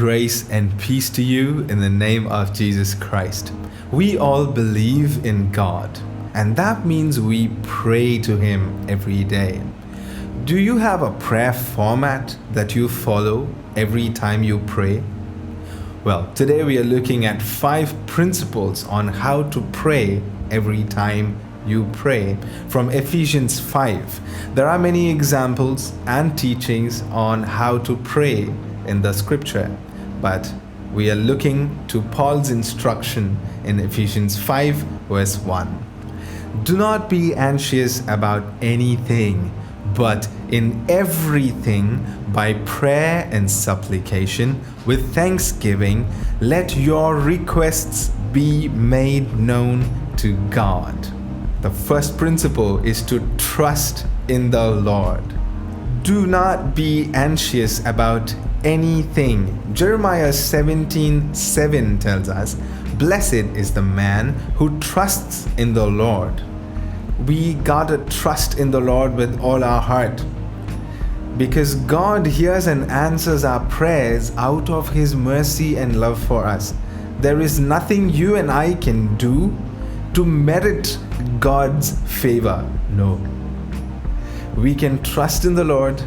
Grace and peace to you in the name of Jesus Christ. We all believe in God, and that means we pray to Him every day. Do you have a prayer format that you follow every time you pray? Well, today we are looking at 5 principles on how to pray every time you pray from Ephesians 5. There are many examples and teachings on how to pray in the scripture, but we are looking to Paul's instruction in Ephesians 5 verse 1. Do not be anxious about anything, but in everything by prayer and supplication with thanksgiving let your requests be made known to God. The first principle is to trust in the Lord. Do not be anxious about anything. Jeremiah 17:7 tells us, "Blessed is the man who trusts in the Lord." We gotta trust in the Lord with all our heart, because God hears and answers our prayers out of His mercy and love for us. There is nothing you and I can do to merit God's favor. No. We can trust in the Lord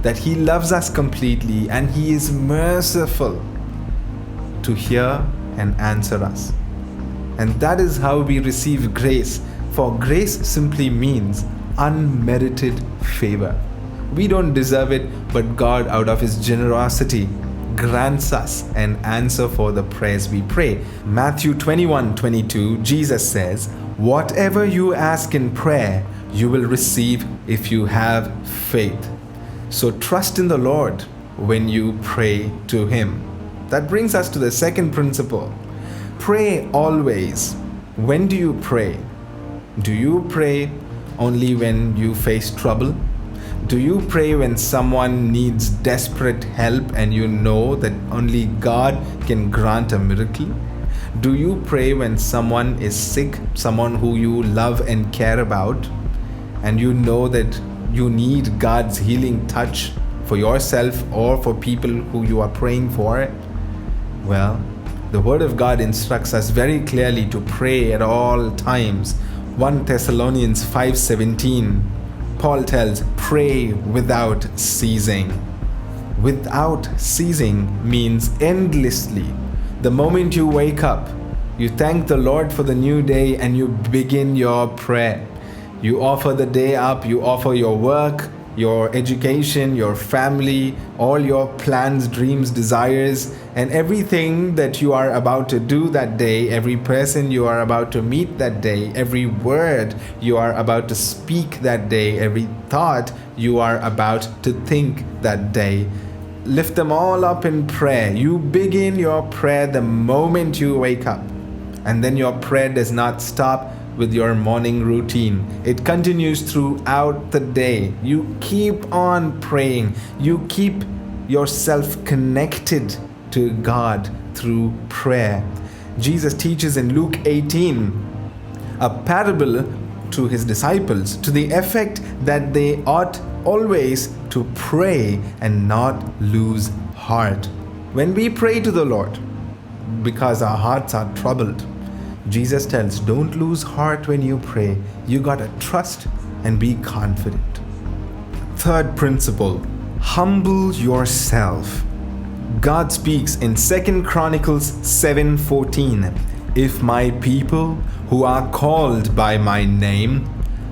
that He loves us completely and He is merciful to hear and answer us. And that is how we receive grace. For grace simply means unmerited favor. We don't deserve it, but God, out of His generosity, grants us an answer for the prayers we pray. Matthew 21:22, Jesus says, "Whatever you ask in prayer, you will receive if you have faith." So trust in the Lord when you pray to Him. That brings us to the second principle. Pray always. When do you pray? Do you pray only when you face trouble? Do you pray when someone needs desperate help and you know that only God can grant a miracle? Do you pray when someone is sick, someone who you love and care about, and you know that you need God's healing touch for yourself or for people who you are praying for? Well, the Word of God instructs us very clearly to pray at all times. 1 Thessalonians 5:17, Paul tells, "Pray without ceasing." Without ceasing means endlessly. The moment you wake up, you thank the Lord for the new day and you begin your prayer. You offer the day up, you offer your work, your education, your family, all your plans, dreams, desires, and everything that you are about to do that day, every person you are about to meet that day, every word you are about to speak that day, every thought you are about to think that day. Lift them all up in prayer. You begin your prayer the moment you wake up. And then your prayer does not stop with your morning routine. It continues throughout the day. You keep on praying. You keep yourself connected to God through prayer. Jesus teaches in Luke 18 a parable to His disciples to the effect that they ought always to pray and not lose heart. When we pray to the Lord because our hearts are troubled, Jesus tells, don't lose heart when you pray. You gotta trust and be confident. Third principle, humble yourself. God speaks in 2 Chronicles 7:14. If my people who are called by my name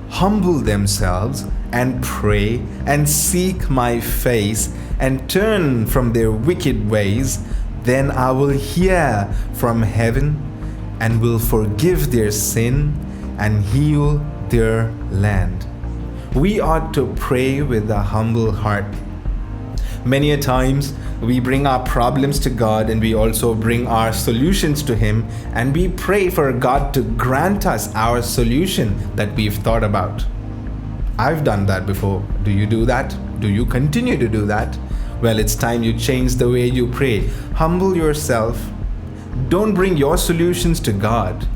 humble themselves and pray and seek my face and turn from their wicked ways, then I will hear from heaven and will forgive their sin and heal their land. We ought to pray with a humble heart. Many a times we bring our problems to God and we also bring our solutions to Him, and we pray for God to grant us our solution that we've thought about. I've done that before. Do you do that? Do you continue to do that? Well, it's time you change the way you pray. Humble yourself. Don't bring your solutions to God.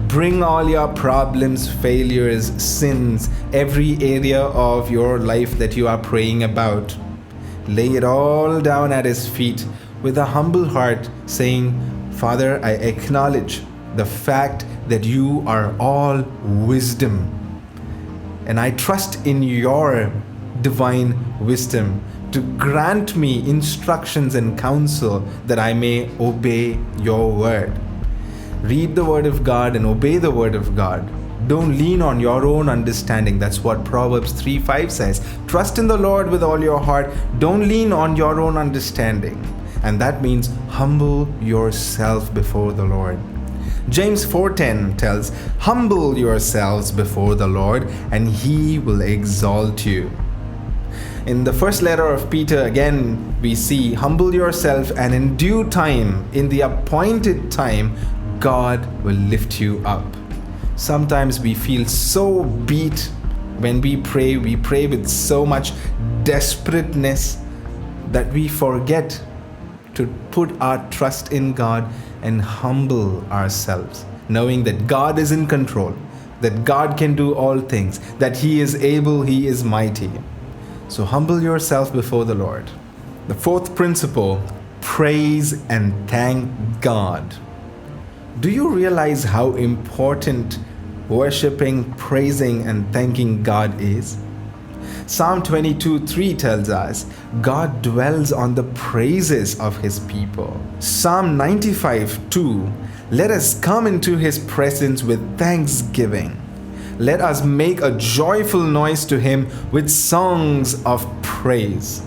Bring all your problems, failures, sins, every area of your life that you are praying about. Lay it all down at His feet. with a humble heart, saying, Father, I acknowledge the fact that you are all wisdom, and I trust in your divine wisdom to grant me instructions and counsel that I may obey your word. Read the word of God and obey the word of God. Don't lean on your own understanding. That's what Proverbs 3:5 says. Trust in the Lord with all your heart. Don't lean on your own understanding. And that means humble yourself before the Lord. James 4:10 tells, humble yourselves before the Lord, and he will exalt you. In the first letter of Peter, again, we see, humble yourself, and in due time, in the appointed time, God will lift you up. Sometimes we feel so beat when we pray with so much desperateness that we forget to put our trust in God and humble ourselves, knowing that God is in control, that God can do all things, that He is able, He is mighty. So humble yourself before the Lord. The fourth principle, praise and thank God. Do you realize how important worshiping, praising, and thanking God is? Psalm 22:3 tells us, God dwells on the praises of His people. Psalm 95:2, let us come into His presence with thanksgiving. Let us make a joyful noise to Him with songs of praise.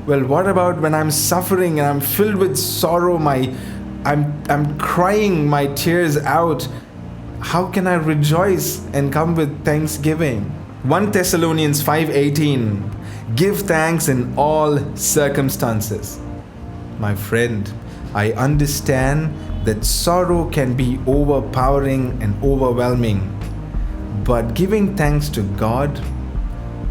Well, what about when I'm suffering and I'm filled with sorrow, I'm crying my tears out? How can I rejoice and come with thanksgiving? 1 Thessalonians 5:18, give thanks in all circumstances. My friend, I understand that sorrow can be overpowering and overwhelming, but giving thanks to God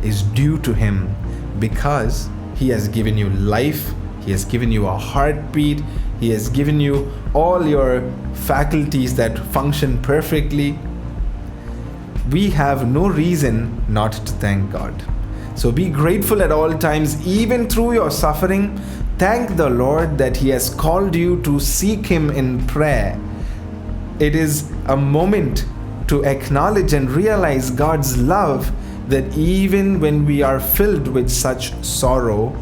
is due to Him because He has given you life, He has given you a heartbeat, He has given you all your faculties that function perfectly. We have no reason not to thank God. So be grateful at all times, even through your suffering. Thank the Lord that He has called you to seek Him in prayer. It is a moment to acknowledge and realize God's love, that even when we are filled with such sorrow,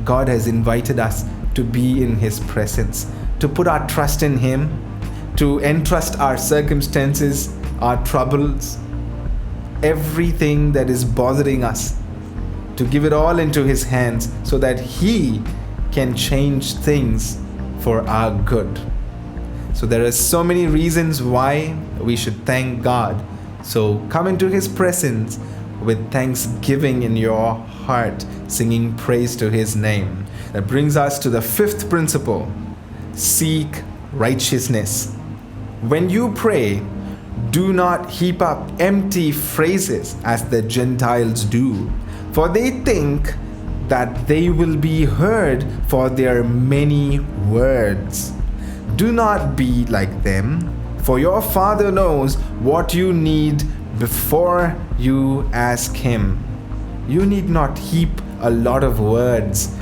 God has invited us to be in His presence, to put our trust in Him, to entrust our circumstances, our troubles, everything that is bothering us, to give it all into His hands so that He can change things for our good. So there are so many reasons why we should thank God. So come into His presence with thanksgiving in your heart, singing praise to His name. That brings us to the fifth principle, seek righteousness. When you pray, do not heap up empty phrases as the Gentiles do, for they think that they will be heard for their many words. Do not be like them, for your Father knows what you need before you ask Him. You need not heap a lot of words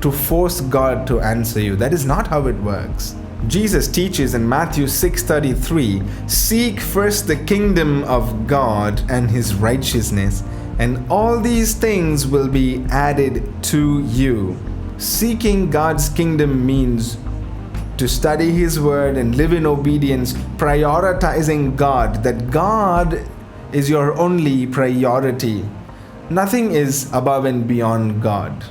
to force God to answer you. That is not how it works. Jesus teaches in Matthew 6:33, seek first the kingdom of God and His righteousness, and all these things will be added to you. Seeking God's kingdom means to study His word and live in obedience, prioritizing God, that God is your only priority. Nothing is above and beyond God.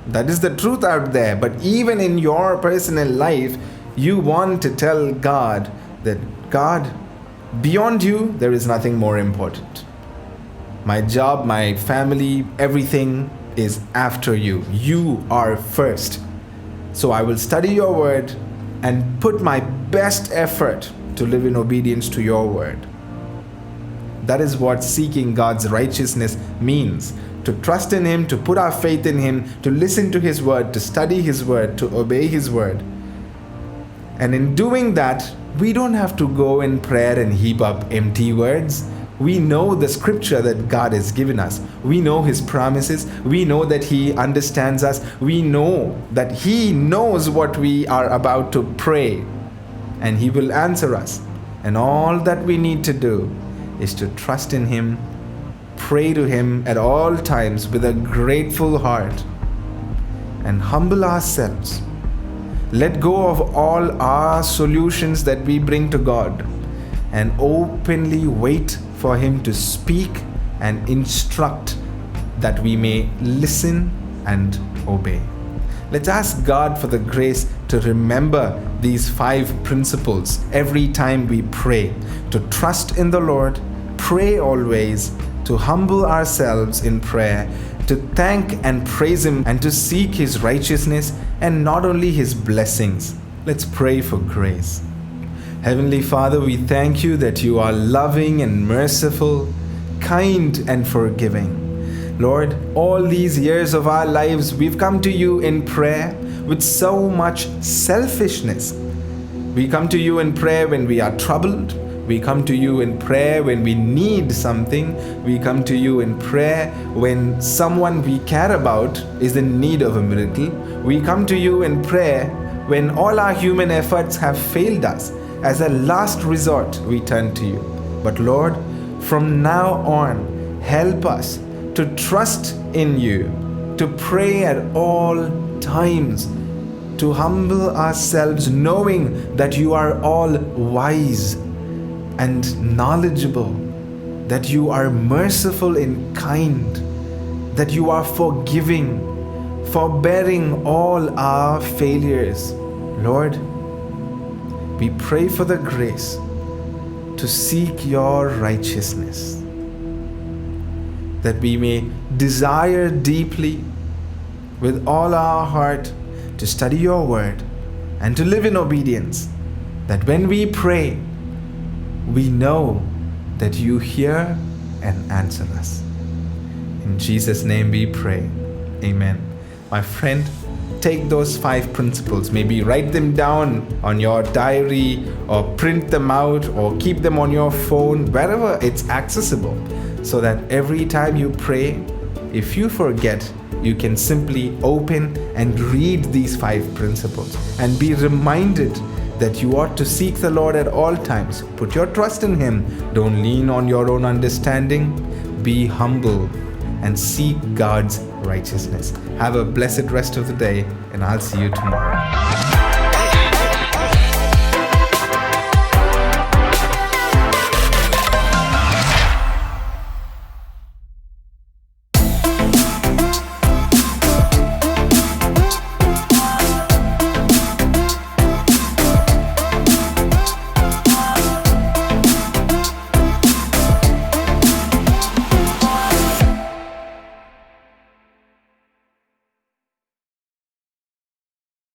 That is the truth out there. But even in your personal life, you want to tell God that, God, beyond you, there is nothing more important. My job, my family, everything is after you. You are first. So I will study your word and put my best effort to live in obedience to your word. That is what seeking God's righteousness means. To trust in Him, to put our faith in Him, to listen to His word, to study His word, to obey His word. And in doing that, we don't have to go in prayer and heap up empty words. We know the scripture that God has given us. We know His promises. We know that He understands us. We know that He knows what we are about to pray, and He will answer us. And all that we need to do is to trust in Him, pray to Him at all times with a grateful heart, and humble ourselves. Let go of all our solutions that we bring to God, and openly wait for Him to speak and instruct, that we may listen and obey. Let's ask God for the grace to remember these 5 principles every time we pray: to trust in the Lord, pray always, to humble ourselves in prayer, to thank and praise Him, and to seek His righteousness and not only His blessings. Let's pray for grace. Heavenly Father, we thank You that You are loving and merciful, kind and forgiving. Lord, all these years of our lives, we've come to You in prayer with so much selfishness. We come to You in prayer when we are troubled. We come to You in prayer when we need something. We come to You in prayer when someone we care about is in need of a miracle. We come to You in prayer when all our human efforts have failed us. As a last resort, we turn to You. But Lord, from now on, help us to trust in You, to pray at all times, to humble ourselves, knowing that You are all wise and knowledgeable, that You are merciful and kind, that You are forgiving, forbearing all our failures. Lord, we pray for the grace to seek Your righteousness, that we may desire deeply with all our heart to study Your word and to live in obedience, that when we pray, we know that You hear and answer us. In Jesus' name we pray. Amen. My friend, take those 5 principles. Maybe write them down on your diary, or print them out, or keep them on your phone, wherever it's accessible, so that every time you pray, if you forget, you can simply open and read these 5 principles and be reminded that you ought to seek the Lord at all times. Put your trust in Him. Don't lean on your own understanding. Be humble and seek God's righteousness. Have a blessed rest of the day, and I'll see you tomorrow.